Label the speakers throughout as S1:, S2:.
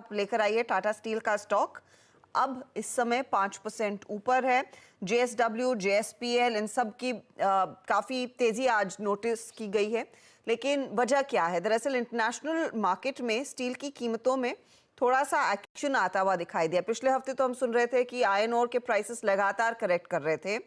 S1: आप लेकर आइए टाटा स्टील का स्टॉक। अब इस समय 5% ऊपर है। JSW, JSPL इन सब की काफ़ी तेज़ी आज नोटिस की गई है। लेकिन वजह क्या है? दरअसल इंटरनेशनल मार्केट में स्टील की कीमतों में थोड़ा सा एक्शन आता हुआ दिखाई दिया। पिछले हफ्ते तो हम सुन रहे थे कि आयरन ओर के प्राइसेस लगातार करेक्ट कर रहे थे।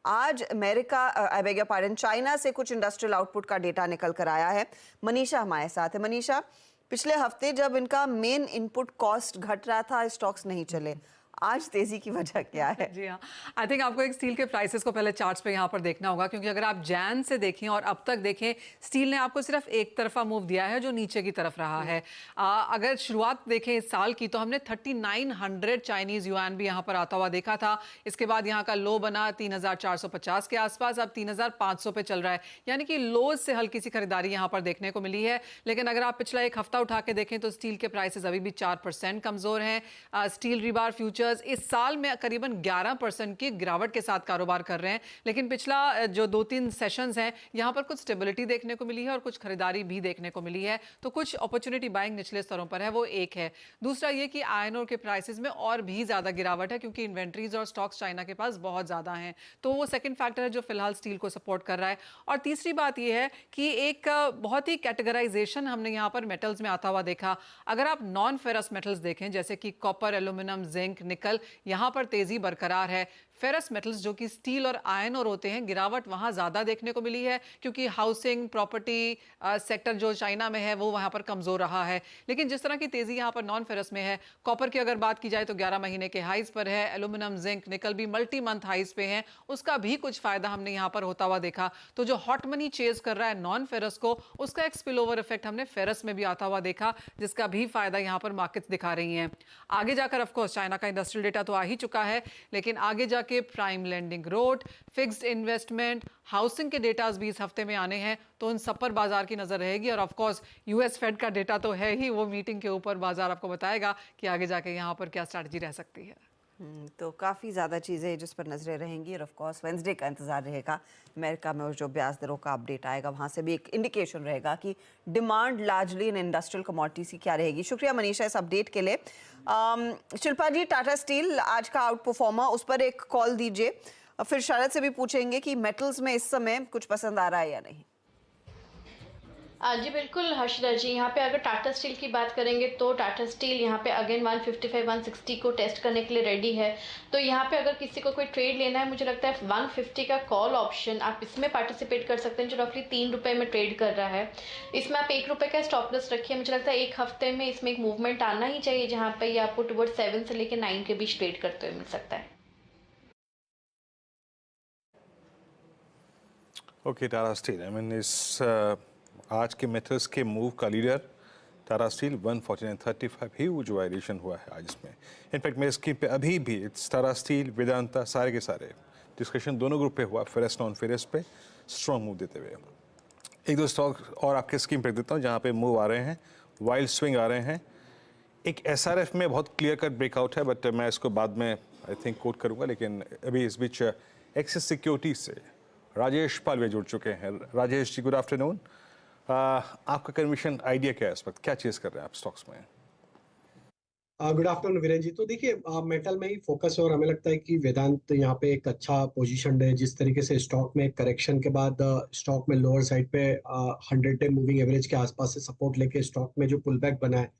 S1: आज America, I beg your pardon, China से कुछ इंडस्ट्रियल आउटपुट का डेटा निकल कर आया है। मनीषा हमारे साथ है। मनीषा, पिछले हफ्ते जब इनका मेन इनपुट कॉस्ट घट रहा था, स्टॉक्स नहीं चले, आज तेजी की वजह क्या है?
S2: जी हाँ, आई थिंक आपको एक स्टील के प्राइसेस को पहले चार्ट्स पे यहाँ पर देखना होगा, क्योंकि अगर आप जैन से देखें और अब तक देखें, स्टील ने आपको सिर्फ एक तरफा मूव दिया है जो नीचे की तरफ रहा है। अगर शुरुआत देखें इस साल की, तो हमने 3900 चाइनीज युआन भी यहाँ पर आता हुआ देखा था। इसके बाद यहाँ का लो बना 3450 के आसपास, अब 3500 पे चल रहा है, यानी कि लो से हल्की सी खरीदारी यहाँ पर देखने को मिली है। लेकिन अगर आप पिछला एक हफ्ता उठा के देखें तो स्टील के प्राइसेस अभी भी 4% कमजोर हैं। स्टील रिबार फ्यूचर इस साल में करीबन 11% की गिरावट के साथ कारोबार कर रहे हैं। लेकिन पिछला जो 2-3 सेशंस हैं, यहां पर कुछ स्टेबिलिटी देखने को मिली है और कुछ खरीदारी भी देखने को मिली है। तो कुछ अपॉर्चुनिटी बाइंग निचले स्तरों पर है, वो एक है। दूसरा ये कि आयरन ओर के प्राइसेस में और भी ज्यादा गिरावट है, क्योंकि इन्वेंट्रीज और स्टॉक्स चाइना के पास बहुत ज्यादा हैं। तो वो सेकंड फैक्टर है जो फिलहाल स्टील को सपोर्ट कर रहा है। और तीसरी बात यह है कि एक बहुत ही कैटेगराइजेशन हमने यहाँ पर मेटल्स में आता हुआ देखा। अगर आप नॉन फेरस मेटल्स देखें, जैसे कि कॉपर, एल्यूमिनियम, जिंक, निकल, यहां पर तेजी बरकरार है। फेरस मेटल्स जो कि स्टील और आयरन ओर होते हैं, गिरावट वहां ज्यादा देखने को मिली है, क्योंकि हाउसिंग प्रॉपर्टी सेक्टर जो चाइना में है वो वहां पर कमजोर रहा है। लेकिन जिस तरह की तेजी यहां पर नॉन फेरस में है, कॉपर की अगर बात की जाए तो 11 महीने के हाइज पर है, एल्यूमिनियम, जिंक, निकल भी मल्टी मंथ हाइज पे हैं, उसका भी कुछ फायदा हमने यहां पर होता हुआ देखा। तो जो हॉट मनी चेज कर रहा है नॉन फेरस को, उसका एक स्पिल ओवर इफेक्ट हमने फेरस में भी आता हुआ देखा, जिसका भी फायदा यहां पर मार्केट्स दिखा रही हैं। आगे जाकर ऑफकोर्स चाइना का इंडस्ट्रियल डेटा तो आ ही चुका है, लेकिन आगे जाके prime lending growth, fixed investment, housing के डेटाज भी इस हफ्ते में आने हैं। तो उन सब पर बाजार की नजर रहेगी। और ऑफ कोर्स यूएस फेड का डेटा तो है ही, वो मीटिंग के ऊपर बाजार आपको बताएगा कि आगे जाके यहाँ पर क्या स्ट्रैटेजी रह सकती है।
S1: तो काफ़ी ज़्यादा चीज़ें जिस पर नजरें रहेंगी। और ऑफ कोर्स वेंसडे का इंतज़ार रहेगा। अमेरिका में जो ब्याज दरों का अपडेट आएगा, वहाँ से भी एक इंडिकेशन रहेगा कि demand largely in industrial commodities की क्या रहेगी। शुक्रिया मनीषा इस अपडेट के लिए। शिल्पा जी, टाटा स्टील आज का आउट परफॉर्मर, उस पर एक कॉल दीजिए। फिर शरद से भी पूछेंगे कि मेटल्स में इस समय कुछ पसंद आ रहा है या नहीं।
S3: जी बिल्कुल हर्षदा जी, यहाँ पे अगर टाटा स्टील की बात करेंगे तो टाटा स्टील यहाँ पे अगेन 155-160 को टेस्ट करने के लिए रेडी है। तो यहाँ पे अगर किसी को कोई ट्रेड लेना है, मुझे लगता है 150 का कॉल ऑप्शन आप इसमें पार्टिसिपेट कर सकते हैं, जो रफली 3 रुपये में ट्रेड कर रहा है। इसमें आप 1 रुपये का स्टॉप लॉस रखिए। मुझे लगता है एक हफ्ते में इसमें एक मूवमेंट आना ही चाहिए, जहाँ पे ये आपको टुवर्ड 7 से लेकर 9 के बीच ट्रेड करते हुए मिल सकता है।
S4: Okay, Tata steel, I mean इस आज के मेटल्स के मूव का leader Tata steel 149.35 huge violation हुआ है आज इसमें। इनफैक्ट मेरे स्क्रीन पे अभी भी इट्स टाटा स्टील, वेदांता, सारे के सारे डिस्कशन दोनों ग्रुप पे हुआ, फेरस नॉन फेरस पे स्ट्रॉन्ग मूव देते हुए। एक दो स्टॉक और आपके स्क्रीन पे देता हूँ जहाँ पे मूव आ रहे हैं, वाइल्ड स्विंग आ रहे हैं। एक SRF में बहुत क्लियर कट ब्रेकआउट है, बट मैं इसको बाद में आई थिंक कोट करूँगा। लेकिन अभी इस बीच एक्सिस सिक्योरिटी से राजेश पालवे जुड़ चुके हैं। Rajesh ji, good afternoon. आपका कन्विशन आइडिया क्या है इस वक्त, क्या चीज कर रहे हैं आप स्टॉक्स में?
S5: गुड आफ्टरनून वीरेन जी। तो देखिए, मेटल में ही फोकस है और हमें लगता है कि वेदांत यहाँ पे एक अच्छा पोजीशन है। जिस तरीके से स्टॉक में करेक्शन के बाद स्टॉक में लोअर साइड पे 100 डे मूविंग एवरेज के आसपास से सपोर्ट लेके स्टॉक में जो पुल बैक बना है,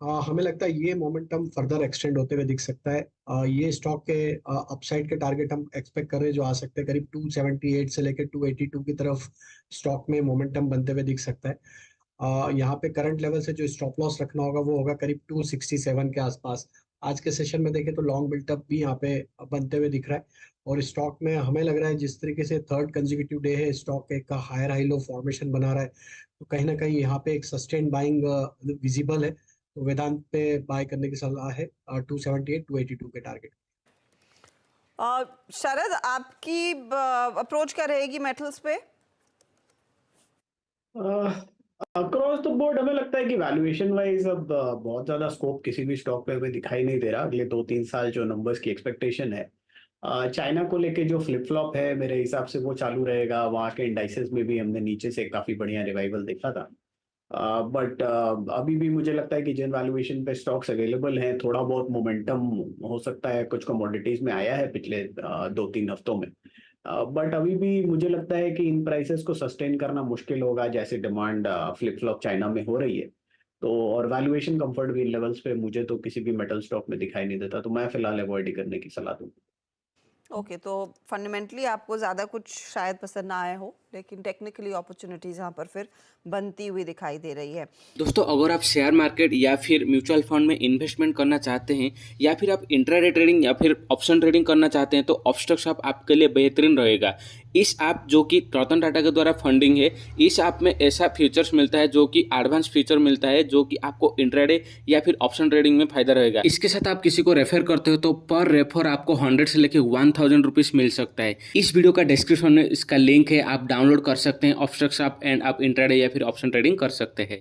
S5: हमें लगता है ये मोमेंटम फर्दर एक्सटेंड होते हुए दिख सकता है। ये स्टॉक के अपसाइड के टारगेट हम एक्सपेक्ट कर रहे हैं जो आ सकते हैं करीब 278 से लेकर 282 की तरफ स्टॉक में मोमेंटम बनते हुए दिख सकता है। यहाँ पे करंट लेवल से जो स्टॉप लॉस रखना होगा वो होगा करीब 267 के आसपास। आज के सेशन में देखें तो लॉन्ग बिल्टअप भी यहाँ पे बनते हुए दिख रहा है। और स्टॉक में हमें लग रहा है जिस तरीके से थर्ड कंसेक्यूटिव डे है, स्टॉक एक हायर हाई लो फॉर्मेशन बना रहा है, तो कहीं ना कहीं यहाँ पे एक सस्टेन बाइंग विजिबल है। तो वेदांत पे बाय करने की सलाह है 278-282 के टारगेट।
S1: शरद, आपकी अप्रोच क्या रहेगी मेटल्स पे?
S6: अक्रॉस द बोर्ड हमें लगता है कि वैल्यूएशन वाइज अब बहुत ज्यादा स्कोप किसी भी स्टॉक पे हमें दिखाई नहीं दे रहा। अगले 2-3 साल जो नंबर्स की एक्सपेक्टेशन है, चाइना को लेके जो फ्लिप फ्लॉप है मेरे हिसाब से वो चालू रहेगा। वहाँ के इंडाइसेस में भी हमने नीचे से काफी बढ़िया रिवाइवल देखा था। बट अभी भी मुझे लगता है कि जिन वैल्यूएशन पे स्टॉक्स अवेलेबल हैं, थोड़ा बहुत मोमेंटम हो सकता है, कुछ कमोडिटीज में आया है पिछले 2-3 हफ्तों में। बट अभी भी मुझे लगता है कि इन प्राइसेस को सस्टेन करना मुश्किल होगा, जैसे डिमांड फ्लिप फ्लॉप चाइना में हो रही है। तो और वैल्यूएशन कंफर्ट भी लेवल्स पे मुझे तो किसी भी मेटल स्टॉक में दिखाई नहीं देता, तो मैं फिलहाल अवॉइड ही करने की सलाह दूंगा।
S1: ओके, तो फंडामेंटली आपको ज़्यादा कुछ शायद पसंद ना आए हो, लेकिन टेक्निकली अपॉर्चुनिटीज़ यहाँ पर फिर बनती हुई दिखाई दे रही है।
S7: दोस्तों, अगर आप शेयर मार्केट या फिर म्यूचुअल फंड में इन्वेस्टमेंट करना चाहते हैं या फिर आप इंट्राडे ट्रेडिंग या फिर ऑप्शन ट्रेडिंग करना चाहते हैं तो अपस्टॉक्स ऐप आपके लिए बेहतरीन रहेगा। इस ऐप जो कि रतन टाटा के द्वारा फंडिंग है, इस ऐप में ऐसा फीचर्स मिलता है जो कि एडवांस फीचर मिलता है जो कि आपको इंट्राडे या फिर ऑप्शन ट्रेडिंग में फायदा रहेगा। इसके साथ आप किसी को रेफर करते हो तो पर रेफर आपको 100 से लेकर 1000 रुपीज मिल सकता है। इस वीडियो का डिस्क्रिप्शन में इसका लिंक है, आप डाउनलोड कर सकते हैं। अपस्टॉक्स ऐप एंड आप इंट्राडे या फिर ऑप्शन ट्रेडिंग कर सकते हैं।